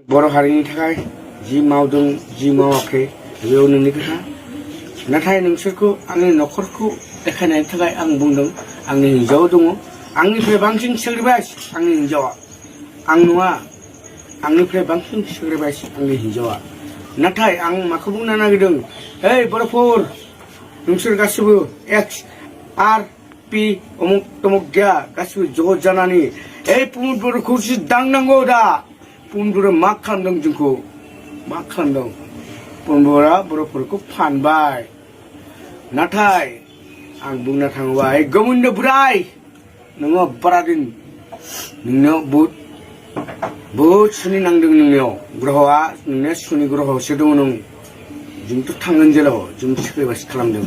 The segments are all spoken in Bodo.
बर' हारिनि थाखाय जि मावदों जि मावाखै बेयाव नोंनि खोथा नाथाय नोंसोरखौ आंनि न'खरखौ देखायनायनि थाखाय आं बुंदों आंनि हिन्जाव दङ आंनिफ्राय बांसिन सेक्रिफाइस आंनि हिन्जावा आं नङा आंनिफ्राय बांसिन सेक्रिफाइस आंनि हिन्जावा नाथाय आं माखौ बुंनो नागिरदों ओइ बर'फोर नोंसोर गासिबो एक्स आर पि अमुक तमुक गैया गासिबो ज' जानानै ओइ प्रमद बर'खौ दांनांगौ दा प्रमद बर'आ मा खालामदों जोंखौ मा खालामदों प्रमद बर'आ बर'फोरखौ फानबाय नाथाय आं बुंनो थाङोबा ओइ गोविन्द बोराय नोङो बारा दिन नोंनियाव बहुद सुनि नांदों नोंनियाव ग्रहआ नोंनिया सुनि ग्रहआवसो दङ नों जोंथ' थांगोन जेलाव जों सेक्रिफाइस खालामदों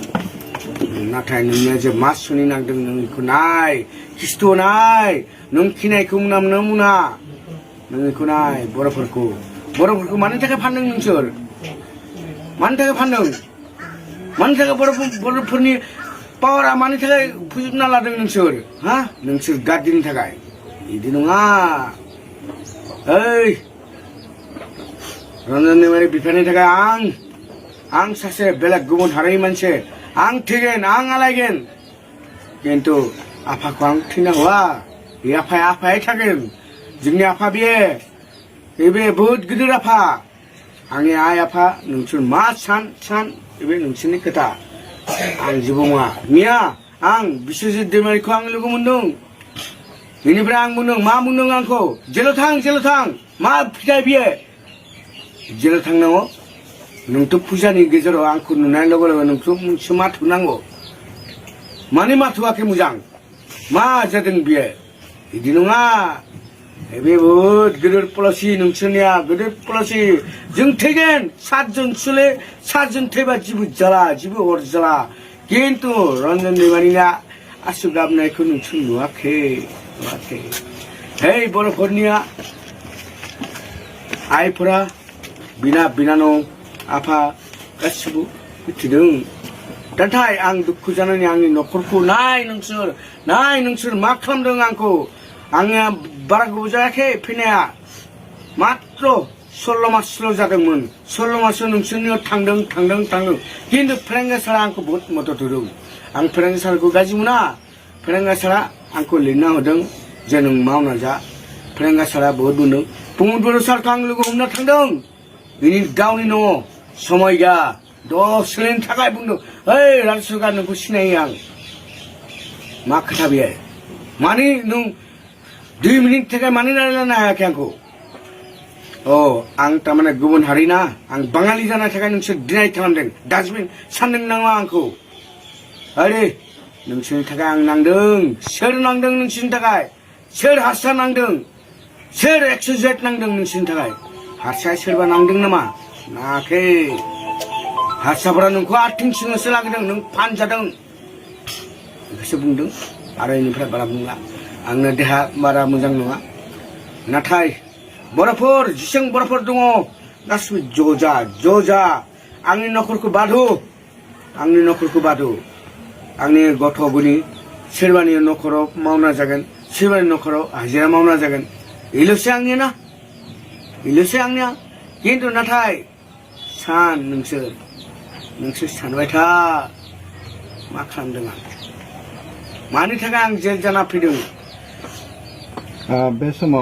नाथाय नोंनिया जे मा सुनि नांदों नोंखौ नाय खिस्थ' नाय नों खिनायखौ मोना नों बेखौ नाय बर'फोरखौ मानि थाखाय फानदों नोंसोर मानि थाखाय फानदों मानि थाखाय बर'फोरनि पावारा मानि थाखाय फोजोबना लादों नोंसोर हा नोंसोर गाज्रिनि थाखाय बिदि नङा ओइ रन्जन दैमारि बिफानि थाखाय आं सासे बेलेग गुबुन हारिनि मानसि आं थैगोन आं आलायगोन खिन्थु आफाखौ आं थैना हवा बे आफाया थागोन जोंनि आफा बे बहुद गिदिर आफा आंनि आइ आफा नोंसोर मा सान बे नोंसोरनि खोथा आं जेबो नङा मिया आं बिश्वजित दैमारिखौ आं लोगो मोनदों बेनिफ्राय आं बुंदों मा बुंदों आंखौ जेलाव थां मा फिथाइ बियो जेलाव थांनांगौ नोंथ' फुजानि गेजेराव आंखौ नुनाय लोगो लोगो नोंथ' मोनसे माथो नांगौ माने माथोआखै मोजां मा जादों बियो बिदि नङा बे बहुद गिदिर पलिसि नोंसोरनिया गिदिर पलिसि जों थैगोन सातजन थैबा जेबो जाला जेबो अरजाला खिन्थु रन्जन दैमारिया आसु गाबनायखौ नोंसोर नुवाखै हे बर'फोरनिया आइफोरा बिनानाव आफा गासिबो मिथिदों नाथाय आं दुखु जानानै आंनि न'खरखौ नाय नोंसोर मा खालामदों आंखौ आंनिया बारा गोबाव जायाखै फैनाया मात्र 16 मासल' जादोंमोन 16 मासो नोंसोरनियाव थांदों खिन्थु फेरेंगा सारा आंखौ बहुत मदद होदों आं फेरेंगा सारखौ गाज्रि मोना फेरेंगा सारा आंखौ लिरना होदों जे नों मावना जा फेरेंगा सारा बहुत बुंदों प्रमद बर' सारखौ आं लोगो हमना थांदों बिनि गावनि न'आव समय गैया दसेनि थाखाय बुंदों ओइ राजसरकार नोंखौ सिनायो आं मा खोथा बेयो माने नों 2 मिनिट थाखाय माने रायज्लायनो हायाखै आंखौ आं थारमाने गुबुन हारि ना आं बाङालि जानाय थाखाय नोंसोर डिनाय खालामदों डास्टबिन सानदों नामा आंखौ अरे नोंसोरनि थाखाय आं नांदों सोर नांदों नोंसोरनि थाखाय सोर हारसा नांदों सोर XYZ नांदों नोंसोरनि थाखाय हारसाया सोरबा नांदों नामा नाङाखै हारसाफोरा नोंखौ आथिं सिङावसो लागिदों नों फानजादों बेखौसो बुंदों आरो बेनिफ्राय बारा बुंला आंनो देहा बारा मोजां नङा नाथाय बर'फोर जेसेबां बर'फोर दङ गासिबो ज' जा आंनि न'खरखौ बादो आंनि गथ' गनि सोरबानि न'खराव मावना जागोन सोरबानि न'खराव हाजिरा मावना जागोन बेल'सो आंनिया खिन्थु नाथाय नोंसोर सानबाय था मा खालामदों आं मानि थाखाय आं जेल जाना फैदों बे समाव